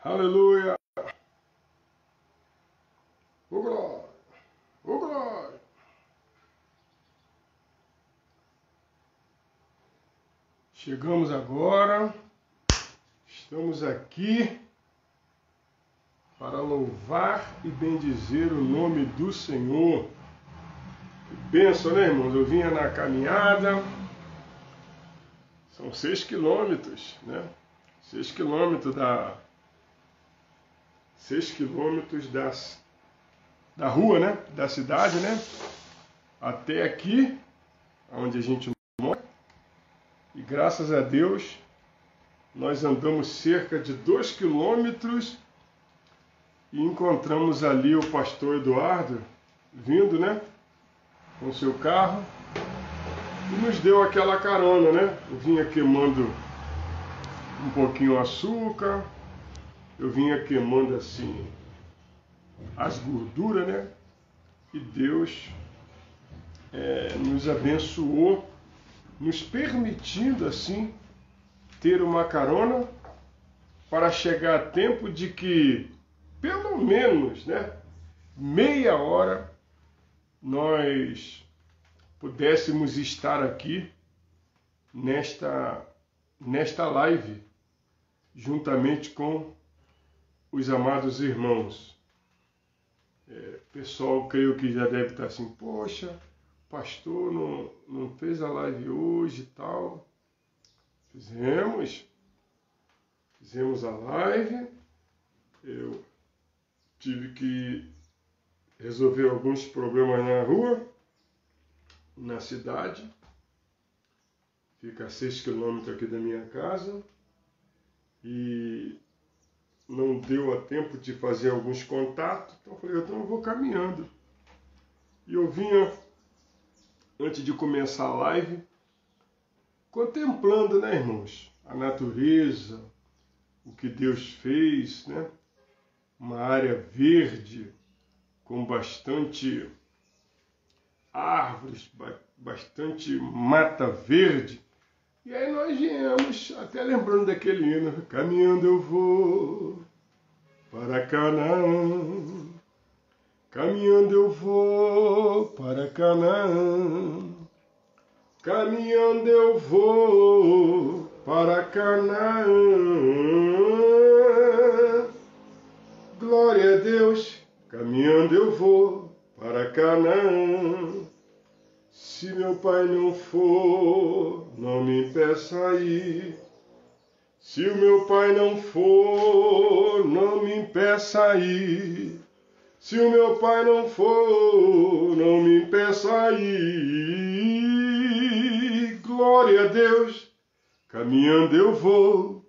Aleluia! Ô glória! Ô glória! Chegamos agora, estamos aqui para louvar e bendizer o nome do Senhor. Que bênção, né, irmãos? Eu vinha na caminhada, são 6 quilômetros, né? 6 quilômetros da rua, né? Da cidade, né? Até aqui, onde a gente mora. E graças a Deus, nós andamos cerca de 2 quilômetros e encontramos ali o pastor Eduardo, vindo, né? Com seu carro. E nos deu aquela carona, né? Eu vinha queimando um pouquinho o açúcar. Eu vinha queimando assim as gorduras, né? E Deus nos abençoou, nos permitindo assim ter uma carona para chegar a tempo de que pelo menos, né, meia hora nós pudéssemos estar aqui nesta live juntamente com os amados irmãos. Pessoal, creio que já deve estar assim, poxa, pastor não fez a live hoje e tal. Fizemos a live. Eu tive que resolver alguns problemas na rua, na cidade. Fica a 6 quilômetros aqui da minha casa. E não deu a tempo de fazer alguns contatos, então eu falei, então eu vou caminhando. E eu vinha, antes de começar a live, contemplando, né, irmãos, a natureza, o que Deus fez, né? Uma área verde, com bastante árvores, bastante mata verde. E aí nós viemos, até lembrando daquele hino, caminhando eu vou para Canaã, caminhando eu vou para Canaã, caminhando eu vou para Canaã, glória a Deus, caminhando eu vou para Canaã. Se meu pai não for, não me impeça a ir. Se o meu pai não for, não me impeça a ir. Se o meu pai não for, não me impeça a ir. Glória a Deus, caminhando eu vou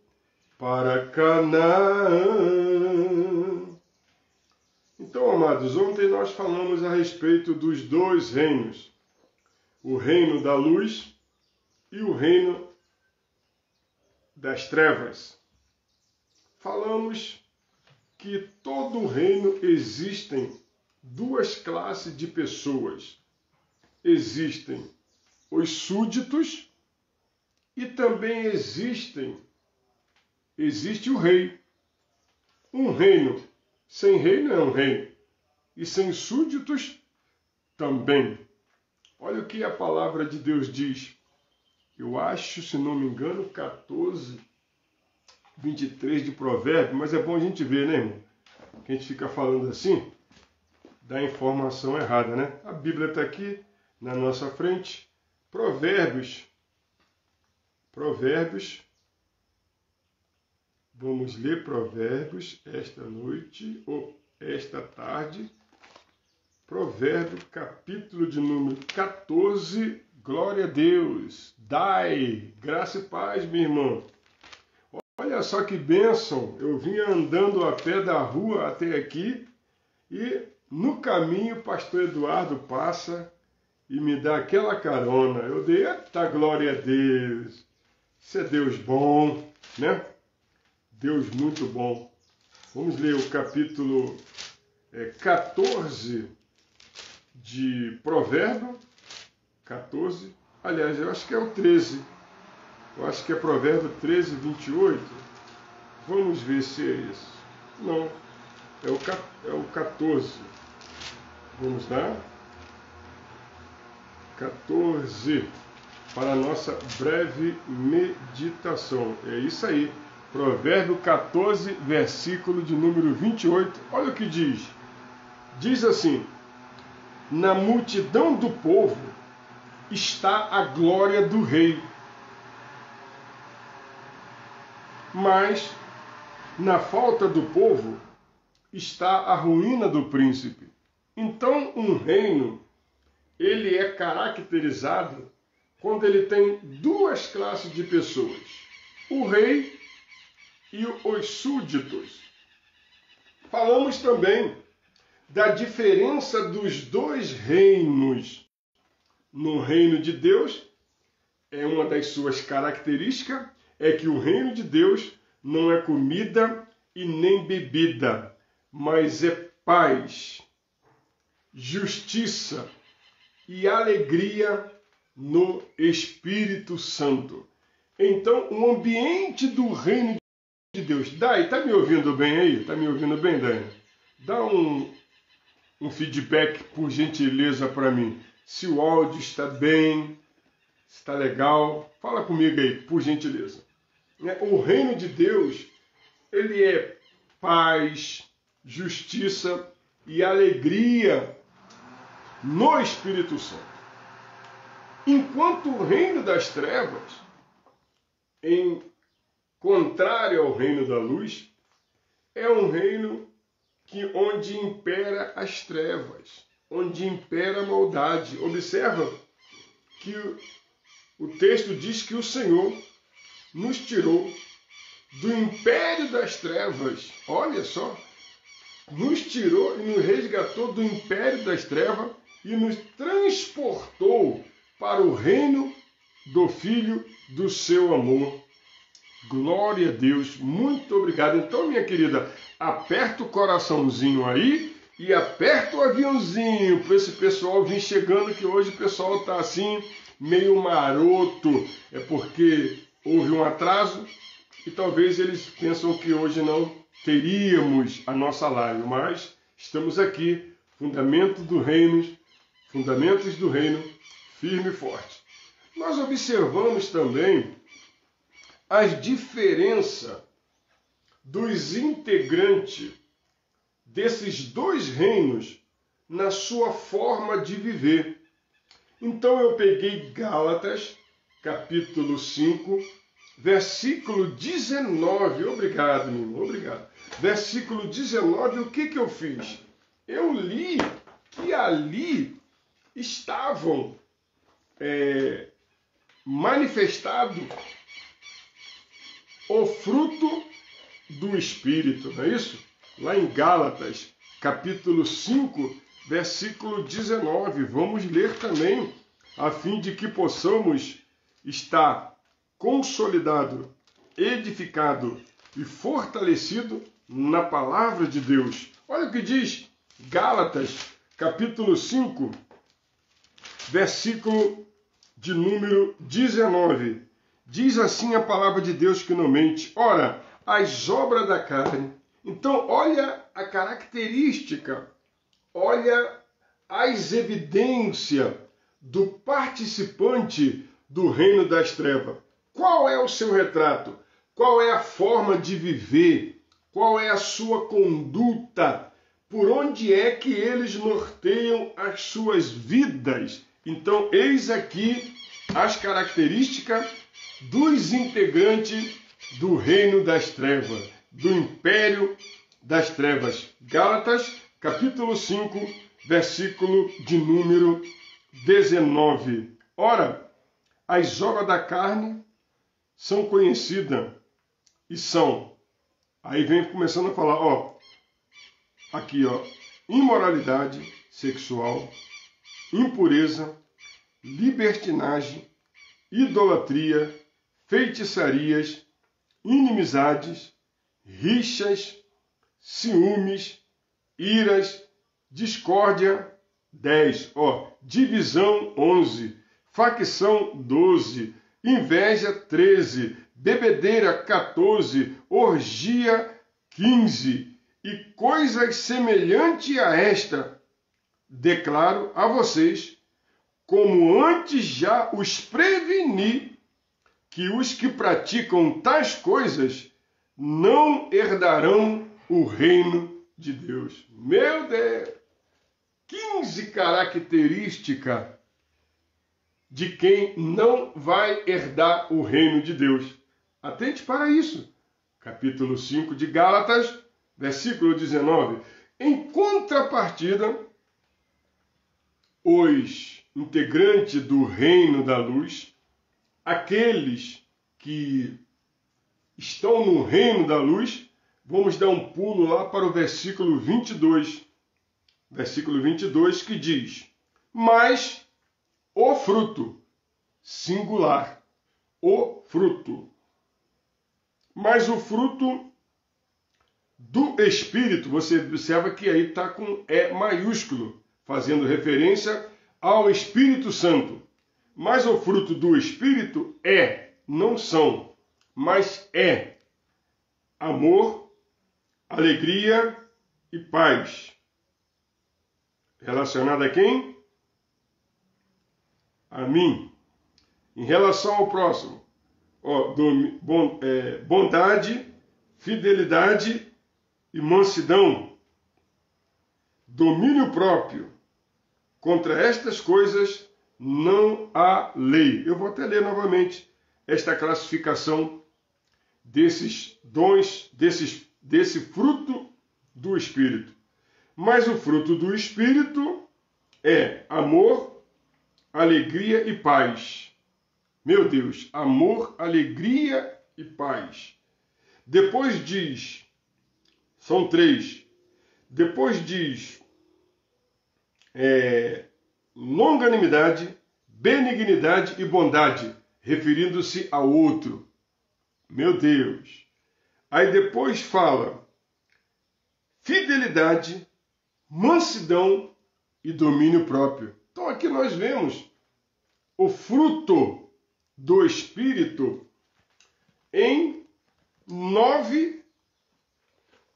para Canaã. Então, amados, ontem nós falamos a respeito dos 2 reinos. O reino da luz e o reino das trevas. Falamos que todo reino existem 2 classes de pessoas. Existem os súditos e também existe o rei. Um reino sem rei não é um reino. E sem súditos também. Olha o que a palavra de Deus diz. Eu acho, se não me engano, 14, 23 de Provérbios, mas é bom a gente ver, né, irmão? Que a gente fica falando assim, dá informação errada, né? A Bíblia está aqui na nossa frente. Provérbios. Vamos ler Provérbios esta noite ou esta tarde. Provérbio, capítulo de número 14, glória a Deus, dai, graça e paz, meu irmão. Olha só que bênção, eu vinha andando a pé da rua até aqui e no caminho o pastor Eduardo passa e me dá aquela carona. Eu dei, eita, glória a Deus, isso é Deus bom, né? Deus muito bom. Vamos ler o capítulo 14 de Provérbio, 14, aliás, eu acho que é o 13, eu acho que é Provérbio 13, 28, vamos ver se é isso. Não, é o 14. Vamos lá? 14. Para a nossa breve meditação. É isso aí. Provérbio 14, versículo de número 28. Olha o que diz. Diz assim: na multidão do povo está a glória do rei, mas na falta do povo está a ruína do príncipe. Então, um reino, ele é caracterizado quando ele tem duas classes de pessoas: o rei e os súditos. Falamos também da diferença dos dois reinos. No reino de Deus, é uma das suas características, é que o reino de Deus não é comida e nem bebida, mas é paz, justiça e alegria no Espírito Santo. Então, o ambiente do reino de Deus. Dai, tá me ouvindo bem aí? Tá me ouvindo bem, Dai? Dá um feedback, por gentileza, para mim. Se o áudio está bem, se está legal. Fala comigo aí, por gentileza. O reino de Deus, ele é paz, justiça e alegria no Espírito Santo. Enquanto o reino das trevas, em contrário ao reino da luz, é um reino onde impera as trevas, onde impera a maldade. Observa que o texto diz que o Senhor nos tirou do império das trevas. Olha só, nos tirou e nos resgatou do império das trevas e nos transportou para o reino do Filho do seu amor. Glória a Deus, muito obrigado. Então, minha querida, aperta o coraçãozinho aí e aperta o aviãozinho para esse pessoal vir chegando, que hoje o pessoal está assim, meio maroto. É porque houve um atraso e talvez eles pensam que hoje não teríamos a nossa live, mas estamos aqui, fundamentos do reino, firme e forte. Nós observamos também as diferenças dos integrantes desses dois reinos na sua forma de viver. Então eu peguei Gálatas, capítulo 5, versículo 19. Obrigado, meu irmão, obrigado. Versículo 19, o que eu fiz? Eu li que ali estavam manifestados o fruto do Espírito, não é isso? Lá em Gálatas, capítulo 5, versículo 19. Vamos ler também, a fim de que possamos estar consolidado, edificado e fortalecido na palavra de Deus. Olha o que diz Gálatas, capítulo 5, versículo de número 19. Diz assim a palavra de Deus que não mente. Ora, as obras da carne. Então, olha a característica, olha as evidências do participante do reino das trevas. Qual é o seu retrato? Qual é a forma de viver? Qual é a sua conduta? Por onde é que eles norteiam as suas vidas? Então, eis aqui as características dos integrantes do reino das trevas, do império das trevas. Gálatas, capítulo 5, versículo de número 19. Ora, as obras da carne são conhecidas e são, aí vem começando a falar, aqui, imoralidade sexual, impureza, libertinagem, idolatria, feitiçarias, inimizades, rixas, ciúmes, iras, discórdia, 10, divisão, 11, facção, 12, inveja, 13, bebedeira, 14, orgia, 15, e coisas semelhantes a esta declaro a vocês, como antes já os preveni, que os que praticam tais coisas não herdarão o reino de Deus. Meu Deus! 15 características de quem não vai herdar o reino de Deus. Atente para isso. Capítulo 5 de Gálatas, versículo 19. Em contrapartida, os integrantes do reino da luz, aqueles que estão no reino da luz, vamos dar um pulo lá para o versículo 22. Versículo 22 que diz: mas o fruto, singular, o fruto. Mas o fruto do Espírito, você observa que aí está com E maiúsculo, fazendo referência ao Espírito Santo. Mas o fruto do Espírito não são, mas é amor, alegria e paz. Relacionado a quem? A mim. Em relação ao próximo, bondade, fidelidade e mansidão. Domínio próprio. Contra estas coisas não há lei. Eu vou até ler novamente esta classificação desses dons, desse fruto do Espírito. Mas o fruto do Espírito é amor, alegria e paz. Meu Deus, amor, alegria e paz. Depois diz, são 3. Depois diz longanimidade, benignidade e bondade, referindo-se ao outro. Meu Deus. Aí depois fala fidelidade, mansidão e domínio próprio. Então aqui nós vemos o fruto do Espírito em 9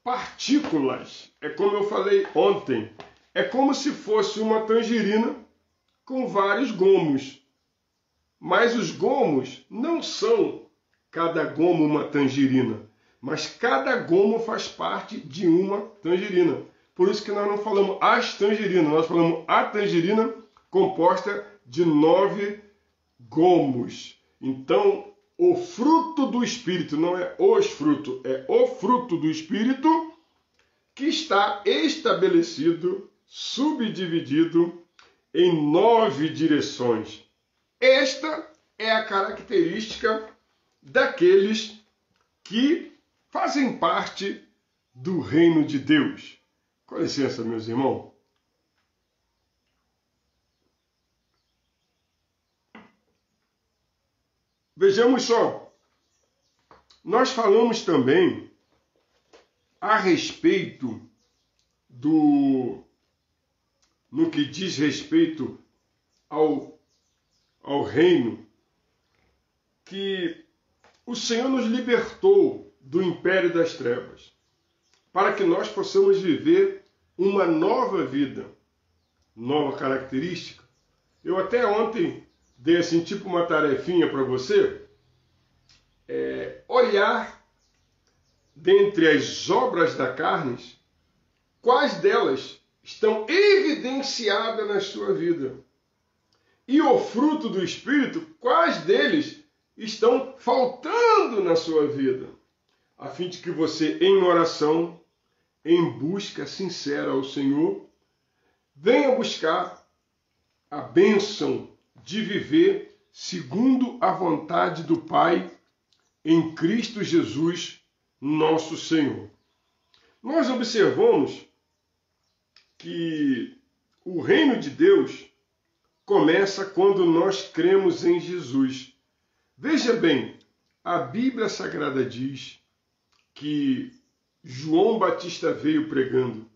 partículas. É como eu falei ontem. É como se fosse uma tangerina com vários gomos. Mas os gomos não são cada gomo uma tangerina, mas cada gomo faz parte de uma tangerina. Por isso que nós não falamos as tangerinas, nós falamos a tangerina composta de 9 gomos. Então, o fruto do Espírito não é os frutos, é o fruto do Espírito que está estabelecido, subdividido em 9 direções. Esta é a característica daqueles que fazem parte do reino de Deus. Com licença, meus irmãos. Vejamos só. Nós falamos também a respeito no que diz respeito ao reino, que o Senhor nos libertou do império das trevas, para que nós possamos viver uma nova vida, nova característica. Eu até ontem dei assim, tipo uma tarefinha para você, olhar dentre as obras da carne, quais delas estão evidenciadas na sua vida. E o fruto do Espírito, quais deles estão faltando na sua vida, a fim de que você, em oração, em busca sincera ao Senhor, venha buscar a bênção de viver segundo a vontade do Pai em Cristo Jesus, nosso Senhor. Nós observamos que o reino de Deus começa quando nós cremos em Jesus. Veja bem, a Bíblia Sagrada diz que João Batista veio pregando: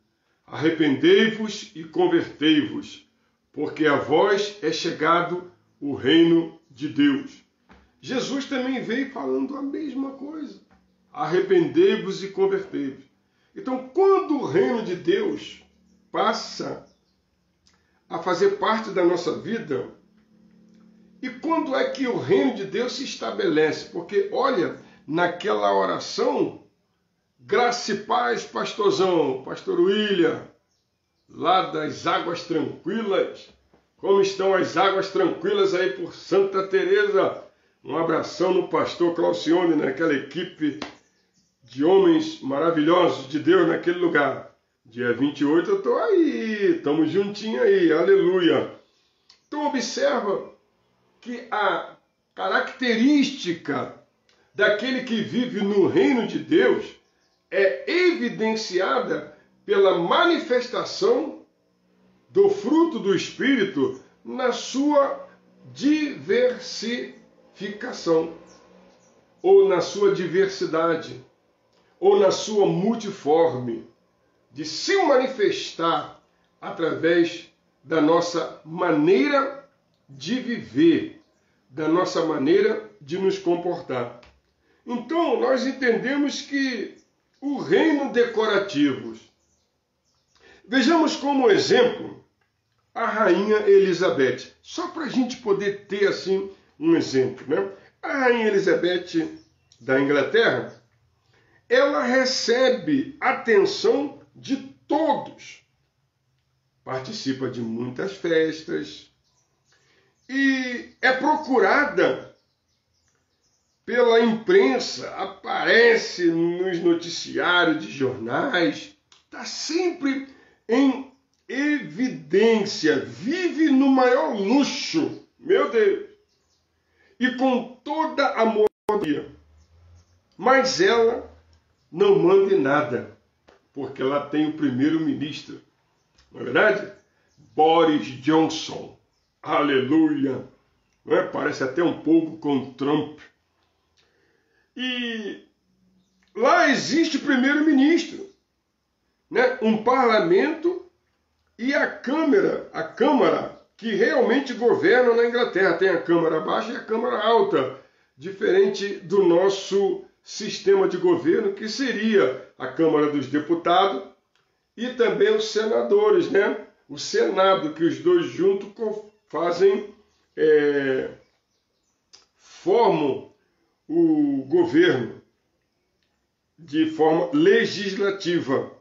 arrependei-vos e convertei-vos, porque a vós é chegado o reino de Deus. Jesus também veio falando a mesma coisa: arrependei-vos e convertei-vos. Então, quando o reino de Deus passa a fazer parte da nossa vida, e quando é que o reino de Deus se estabelece? Porque, olha, naquela oração, graça e paz, pastorzão, pastor William, lá das Águas Tranquilas. Como estão as águas tranquilas aí por Santa Teresa? Um abração no pastor Claucione, naquela equipe de homens maravilhosos de Deus naquele lugar. Dia 28 eu estou aí, estamos juntinhos aí, aleluia. Então observa que a característica daquele que vive no reino de Deus é evidenciada pela manifestação do fruto do Espírito na sua diversificação, ou na sua diversidade, ou na sua multiforme, de se manifestar através da nossa maneira de viver, da nossa maneira de nos comportar. Então, nós entendemos que o reino decorativo. Vejamos como exemplo a rainha Elizabeth, só para a gente poder ter assim um exemplo, né? A rainha Elizabeth da Inglaterra, ela recebe atenção de todos, participa de muitas festas e é procurada pela imprensa, aparece nos noticiários de jornais, está sempre em evidência, vive no maior luxo, meu Deus, e com toda a moradia. Mas ela não manda em nada, porque ela tem o primeiro-ministro, não é verdade? Boris Johnson, aleluia, não é? Parece até um pouco com Trump. E lá existe primeiro-ministro, né? Um parlamento e a Câmara que realmente governa na Inglaterra. Tem a Câmara Baixa e a Câmara Alta, diferente do nosso sistema de governo, que seria a Câmara dos Deputados e também os senadores, né? O Senado, que os dois juntos formam o governo de forma legislativa.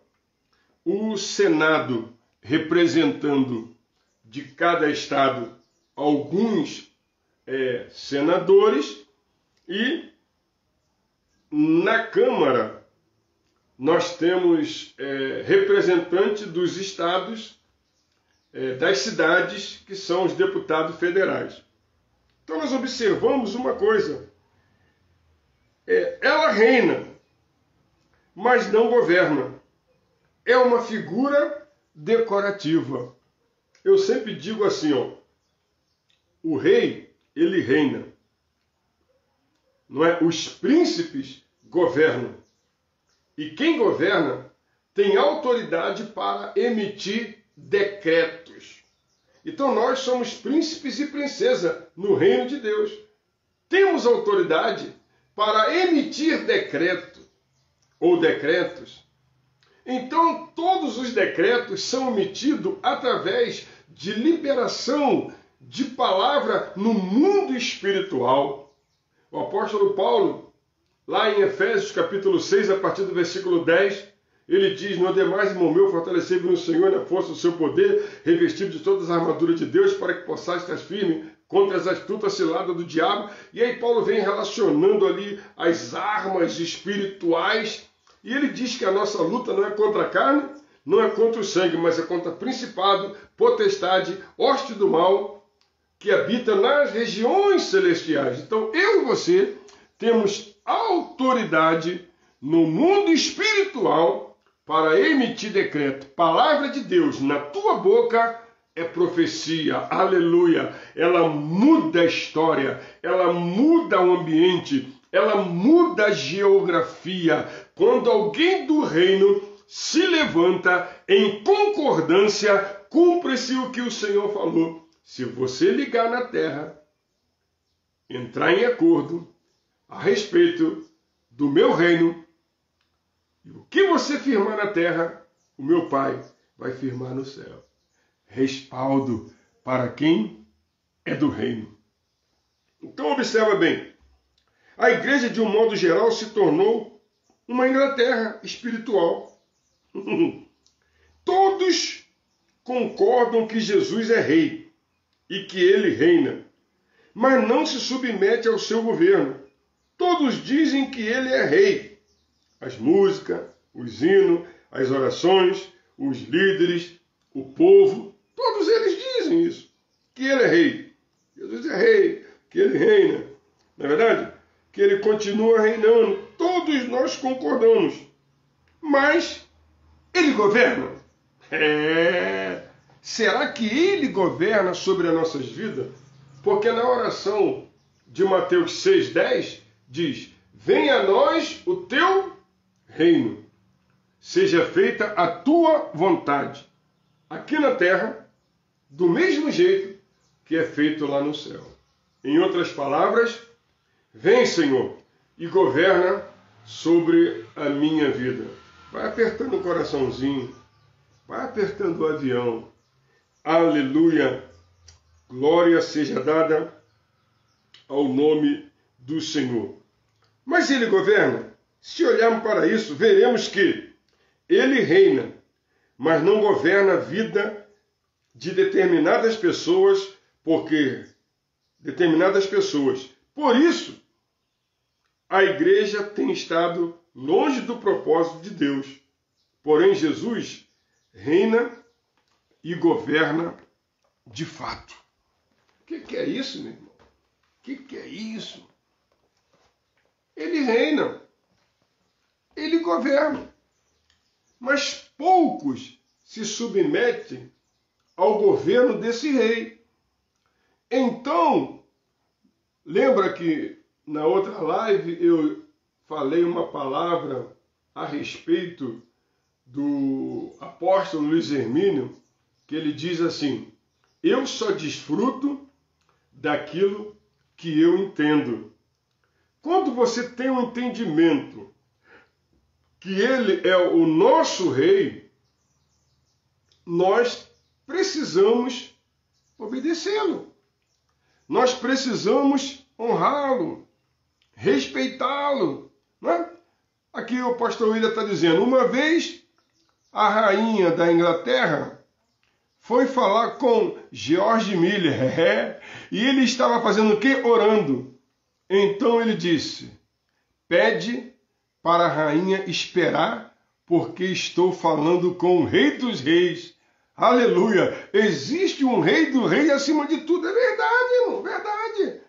O Senado representando de cada estado alguns senadores, e na Câmara nós temos representantes dos estados, das cidades, que são os deputados federais. Então nós observamos uma coisa, ela reina, mas não governa. É uma figura decorativa. Eu sempre digo assim, ó, o rei, ele reina. Não é? Os príncipes governam. E quem governa tem autoridade para emitir decretos. Então nós somos príncipes e princesa no reino de Deus. Temos autoridade para emitir decreto ou decretos. Então, todos os decretos são emitidos através de liberação de palavra no mundo espiritual. O apóstolo Paulo, lá em Efésios capítulo 6, a partir do versículo 10, ele diz: no demais, irmão meu, fortalecei-vos no Senhor na força do seu poder, revestido de todas as armaduras de Deus, para que possais estar firme contra as astutas ciladas do diabo. E aí Paulo vem relacionando ali as armas espirituais. E ele diz que a nossa luta não é contra a carne, não é contra o sangue, mas é contra principado, potestade, hoste do mal, que habita nas regiões celestiais. Então, eu e você temos autoridade no mundo espiritual para emitir decreto. Palavra de Deus na tua boca é profecia, aleluia. Ela muda a história, ela muda o ambiente, ela muda a geografia. Quando alguém do reino se levanta em concordância, cumpre-se o que o Senhor falou. Se você ligar na terra, entrar em acordo a respeito do meu reino, E o que você firmar na terra, o meu Pai vai firmar no céu. Respaldo para quem é do reino. Então observa bem. A igreja, de um modo geral, se tornou uma Inglaterra espiritual. Todos concordam que Jesus é rei e que ele reina, mas não se submete ao seu governo. Todos dizem que ele é rei. As músicas, os hinos, as orações, os líderes, o povo, todos eles dizem isso, que ele é rei. Jesus é rei, que ele reina. Não é verdade? Que ele continua reinando. Todos nós concordamos. Mas ele governa? Será que ele governa sobre as nossas vidas? Porque na oração de Mateus 6,10 diz: venha a nós o teu reino, seja feita a tua vontade, aqui na terra, do mesmo jeito que é feito lá no céu. Em outras palavras, vem, Senhor, e governa sobre a minha vida. Vai apertando o coraçãozinho, vai apertando o avião. Aleluia! Glória seja dada ao nome do Senhor. Mas ele governa? Se olharmos para isso, veremos que ele reina, mas não governa a vida de determinadas pessoas, Por isso, a igreja tem estado longe do propósito de Deus. Porém, Jesus reina e governa de fato. O que é isso, meu irmão? O que é isso? Ele reina, ele governa, mas poucos se submetem ao governo desse rei. Então, lembra que na outra live eu falei uma palavra a respeito do apóstolo Luiz Hermínio, que ele diz assim: eu só desfruto daquilo que eu entendo. Quando você tem um entendimento que ele é o nosso rei, nós precisamos obedecê-lo. Nós precisamos honrá-lo, respeitá-lo. Não é? Aqui o pastor William está dizendo: uma vez a rainha da Inglaterra foi falar com George Miller, e ele estava fazendo o quê? Orando. Então ele disse: pede para a rainha esperar, porque estou falando com o Rei dos Reis. Aleluia! Existe um Rei do Rei acima de tudo. É verdade, irmão, verdade.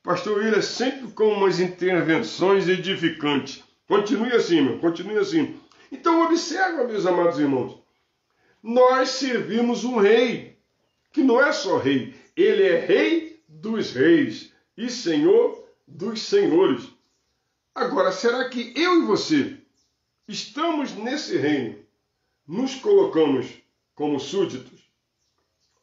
Pastor William sempre com umas intervenções edificantes. Continue assim, meu, continue assim. Então observa, meus amados irmãos. Nós servimos um rei, que não é só rei, ele é Rei dos Reis e Senhor dos Senhores. Agora, será que eu e você estamos nesse reino? Nos colocamos como súditos?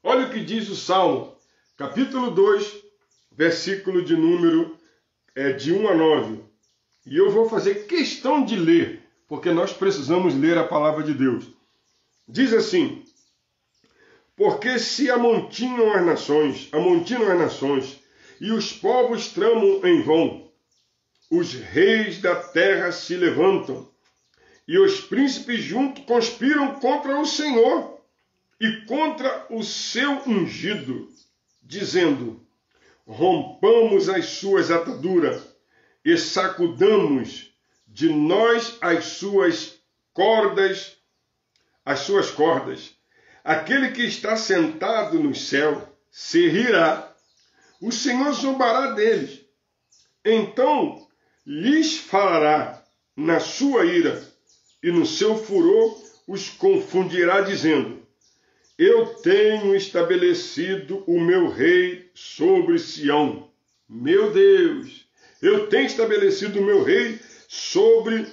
Olha o que diz o Salmo, capítulo 2, versículo de número de 1 a 9. E eu vou fazer questão de ler, porque nós precisamos ler a palavra de Deus. Diz assim: porque se amontinam as nações, e os povos tramam em vão, os reis da terra se levantam, e os príncipes juntos conspiram contra o Senhor e contra o seu ungido, dizendo: rompamos as suas ataduras e sacudamos de nós as suas cordas. Aquele que está sentado no céu se rirá. O Senhor zombará deles. Então lhes falará na sua ira, e no seu furor os confundirá, dizendo: eu tenho estabelecido o meu rei sobre Sião. Meu Deus, eu tenho estabelecido o meu rei sobre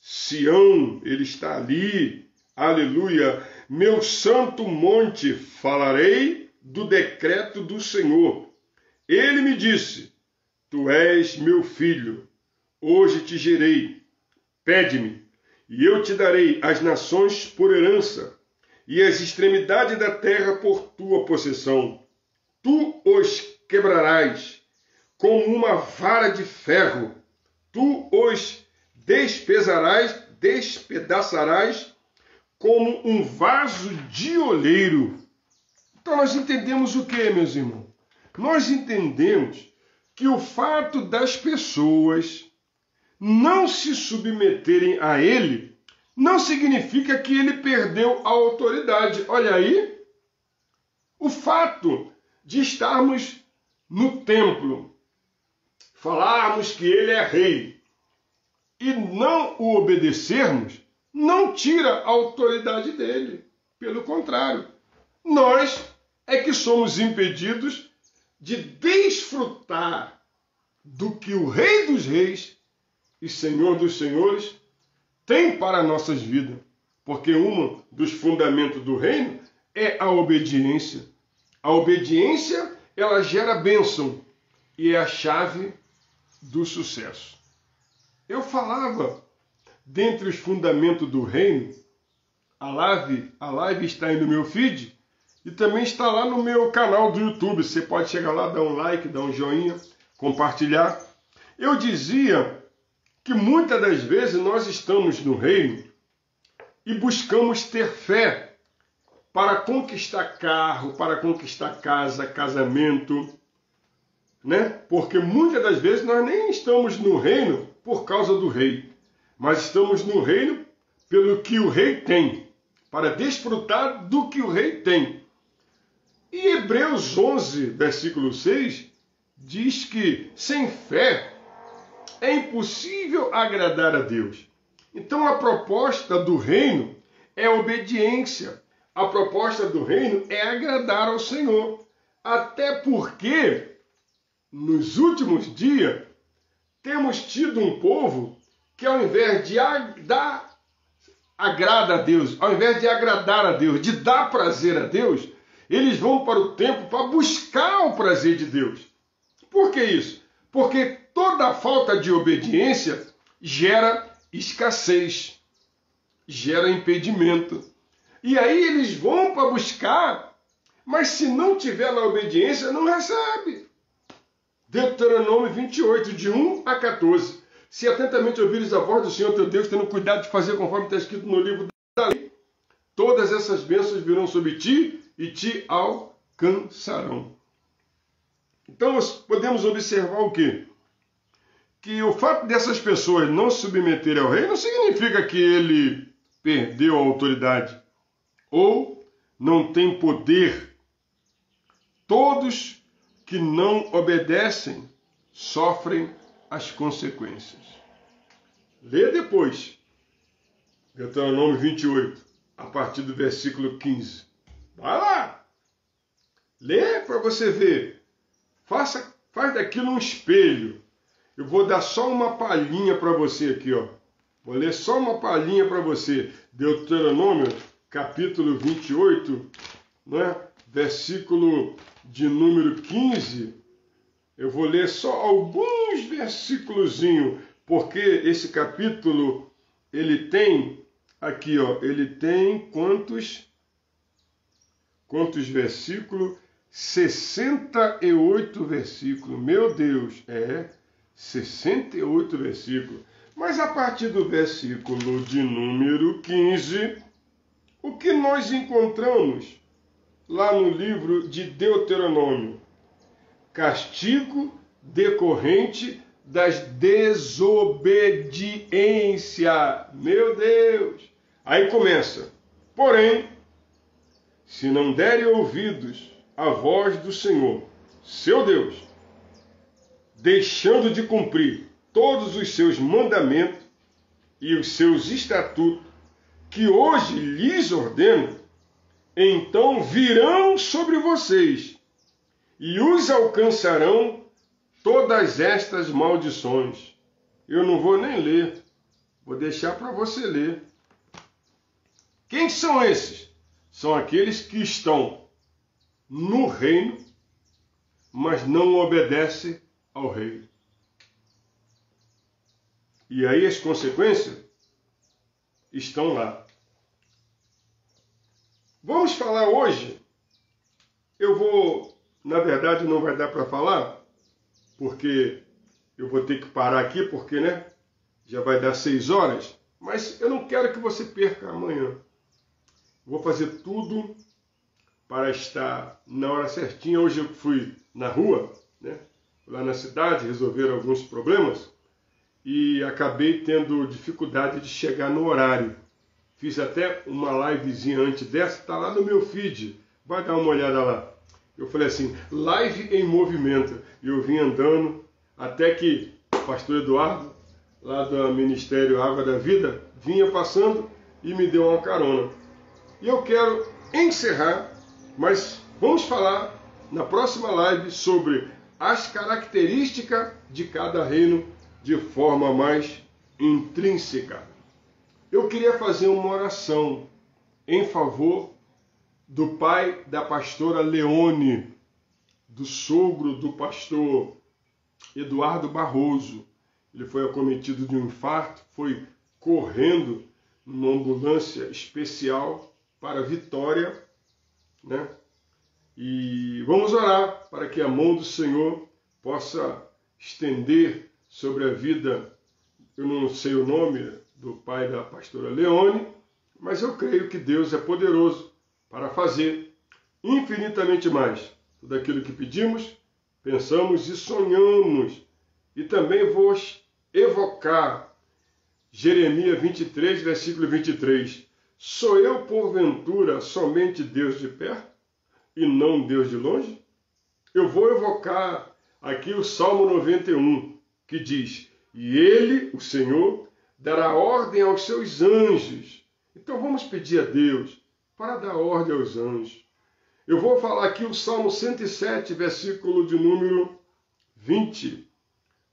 Sião. Ele está ali. Aleluia. Meu santo monte, falarei do decreto do Senhor. Ele me disse: tu és meu filho, hoje te gerei. Pede-me, e eu te darei as nações por herança, e as extremidades da terra por tua possessão. Tu os quebrarás como uma vara de ferro, tu os despedaçarás como um vaso de oleiro. Então nós entendemos o que, meus irmãos? Nós entendemos que o fato das pessoas não se submeterem a ele não significa que ele perdeu a autoridade. Olha aí, o fato de estarmos no templo, falarmos que ele é rei e não o obedecermos, não tira a autoridade dele. Pelo contrário, nós é que somos impedidos de desfrutar do que o Rei dos Reis e Senhor dos Senhores tem para nossas vidas. Porque um dos fundamentos do reino é a obediência. A obediência, ela gera bênção e é a chave do sucesso. Eu falava, dentre os fundamentos do reino, a live está aí no meu feed e também está lá no meu canal do YouTube. Você pode chegar lá, dar um like, dar um joinha, compartilhar. Eu dizia que muitas das vezes nós estamos no reino e buscamos ter fé para conquistar carro, para conquistar casa, casamento, né? Porque muitas das vezes nós nem estamos no reino por causa do rei, mas estamos no reino pelo que o rei tem, para desfrutar do que o rei tem. E Hebreus 11, versículo 6, diz que sem fé é impossível agradar a Deus. Então a proposta do reino é obediência. A proposta do reino é agradar ao Senhor. Até porque, nos últimos dias, temos tido um povo que ao invés de agrada a Deus, ao invés de agradar a Deus, de dar prazer a Deus, eles vão para o templo para buscar o prazer de Deus. Por que isso? Porque toda falta de obediência gera escassez, gera impedimento. E aí eles vão para buscar, mas se não tiver na obediência, não recebe. Deuteronômio 28, de 1 a 14. Se atentamente ouvires a voz do Senhor teu Deus, tendo cuidado de fazer conforme está escrito no livro da lei, todas essas bênçãos virão sobre ti e te alcançarão. Então nós podemos observar o quê? Que o fato dessas pessoas não se submeterem ao rei não significa que ele perdeu a autoridade ou não tem poder. Todos que não obedecem sofrem as consequências. Lê depois, Deuteronômio 28, a partir do versículo 15. Vai lá! Lê para você ver. Faz daquilo um espelho. Eu vou dar só uma palhinha para você aqui, ó. Vou ler só uma palhinha para você. Deuteronômio, capítulo 28, né? Versículo de número 15. Eu vou ler só alguns versículozinhos, porque esse capítulo, ele tem, aqui, ó, ele tem quantos versículos? 68 versículos. Meu Deus, 68 versículos. Mas a partir do versículo de número 15, o que nós encontramos lá no livro de Deuteronômio? Castigo decorrente das desobediências. Meu Deus! Aí começa. Porém, se não derem ouvidos à voz do Senhor, seu Deus, deixando de cumprir todos os seus mandamentos e os seus estatutos, que hoje lhes ordeno, então virão sobre vocês e os alcançarão todas estas maldições. Eu não vou nem ler, vou deixar para você ler. Quem são esses? São aqueles que estão no reino, mas não obedecem ao rei. E aí as consequências estão lá. Vamos falar hoje. Na verdade não vai dar para falar, porque eu vou ter que parar aqui, porque, né, já vai dar 6 horas, mas eu não quero que você perca amanhã. Vou fazer tudo para estar na hora certinha. Hoje eu fui na rua, né, lá na cidade, resolver alguns problemas e acabei tendo dificuldade de chegar no horário. Fiz até uma livezinha antes dessa, está lá no meu feed, vai dar uma olhada lá. Eu falei assim, live em movimento. E eu vim andando até que o pastor Eduardo, lá do Ministério Água da Vida, vinha passando e me deu uma carona. E eu quero encerrar, mas vamos falar na próxima live sobre as características de cada reino de forma mais intrínseca. Eu queria fazer uma oração em favor do pai da pastora Leone, do sogro do pastor Eduardo Barroso. Ele foi acometido de um infarto, foi correndo numa ambulância especial para Vitória, né? E vamos orar para que a mão do Senhor possa estender sobre a vida. Eu não sei o nome do pai da pastora Leone, mas eu creio que Deus é poderoso para fazer infinitamente mais tudo aquilo que pedimos, pensamos e sonhamos. E também vou evocar Jeremias 23, versículo 23. Sou eu, porventura, somente Deus de perto e não Deus de longe? Eu vou evocar aqui o Salmo 91, que diz, e ele, o Senhor, dará ordem aos seus anjos. Então vamos pedir a Deus para dar ordem aos anjos. Eu vou falar aqui o Salmo 107, versículo de número 20.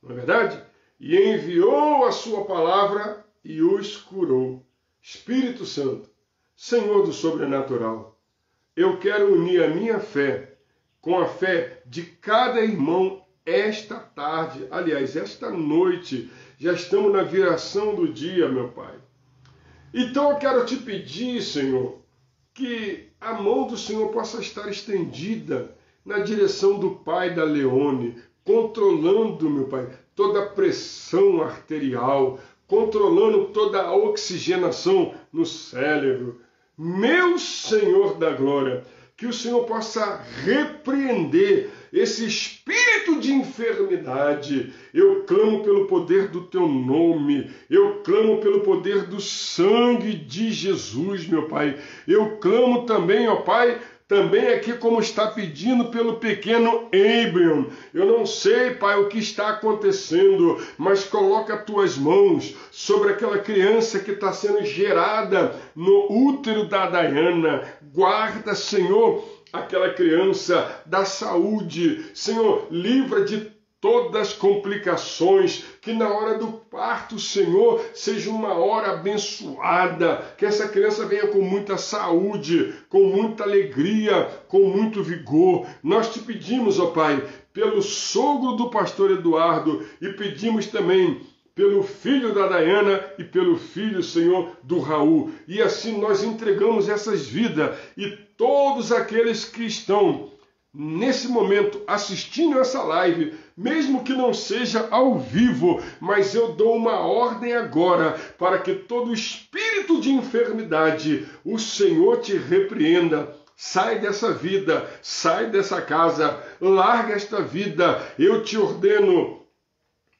Não é verdade? E enviou a sua palavra e os curou. Espírito Santo, Senhor do sobrenatural, eu quero unir a minha fé com a fé de cada irmão esta tarde, aliás, esta noite. Já estamos na viração do dia, meu Pai. Então eu quero te pedir, Senhor, que a mão do Senhor possa estar estendida na direção do pai da Leone, controlando, meu Pai, toda a pressão arterial, controlando toda a oxigenação no cérebro. Meu Senhor da glória, que o Senhor possa repreender esse espírito de enfermidade. Eu clamo pelo poder do teu nome, eu clamo pelo poder do sangue de Jesus, meu Pai. Eu clamo também, ó Pai, também aqui como está pedindo pelo pequeno Abraham. Eu não sei, Pai, o que está acontecendo, mas coloca as tuas mãos sobre aquela criança que está sendo gerada no útero da Diana. Guarda, Senhor, aquela criança da saúde. Senhor, livra de todas as complicações, que na hora do parto, Senhor, seja uma hora abençoada, que essa criança venha com muita saúde, com muita alegria, com muito vigor. Nós te pedimos, ó Pai, pelo sogro do pastor Eduardo e pedimos também pelo filho da Diana e pelo filho, Senhor, do Raul. E assim nós entregamos essas vidas e todos aqueles que estão nesse momento assistindo essa live, mesmo que não seja ao vivo, mas eu dou uma ordem agora para que todo espírito de enfermidade, o Senhor te repreenda. Sai dessa vida, sai dessa casa, larga esta vida. Eu te ordeno,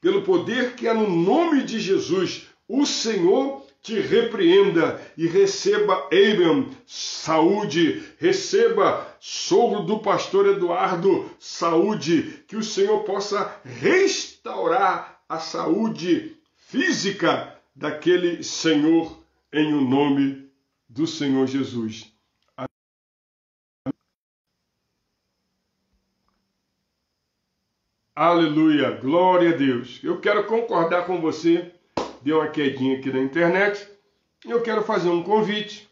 pelo poder que é no nome de Jesus, o Senhor te repreenda e receba, Abraham, saúde, receba, sogro do pastor Eduardo, saúde, que o Senhor possa restaurar a saúde física daquele Senhor, em o nome do Senhor Jesus. Aleluia, glória a Deus. Eu quero concordar com você, deu uma quedinha aqui na internet, e eu quero fazer um convite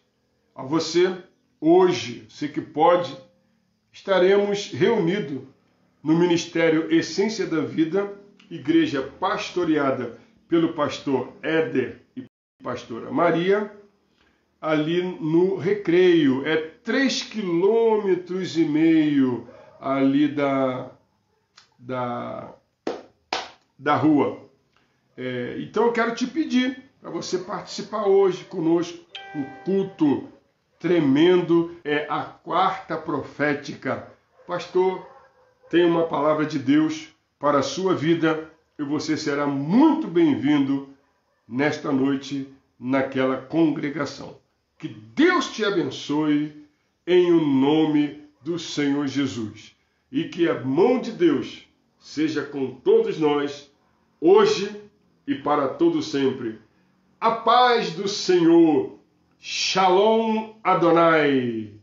a você. Hoje, você que pode, estaremos reunidos no Ministério Essência da Vida, igreja pastoreada pelo pastor Éder Pastora Maria, ali no Recreio. É 3,5 km ali da rua. Então eu quero te pedir para você participar hoje conosco. Um culto tremendo, é a quarta profética. Pastor, tem uma palavra de Deus para a sua vida e você será muito bem-vindo nesta noite naquela congregação. Que Deus te abençoe em o nome do Senhor Jesus. E que a mão de Deus seja com todos nós, hoje e para todo sempre. A paz do Senhor. Shalom Adonai.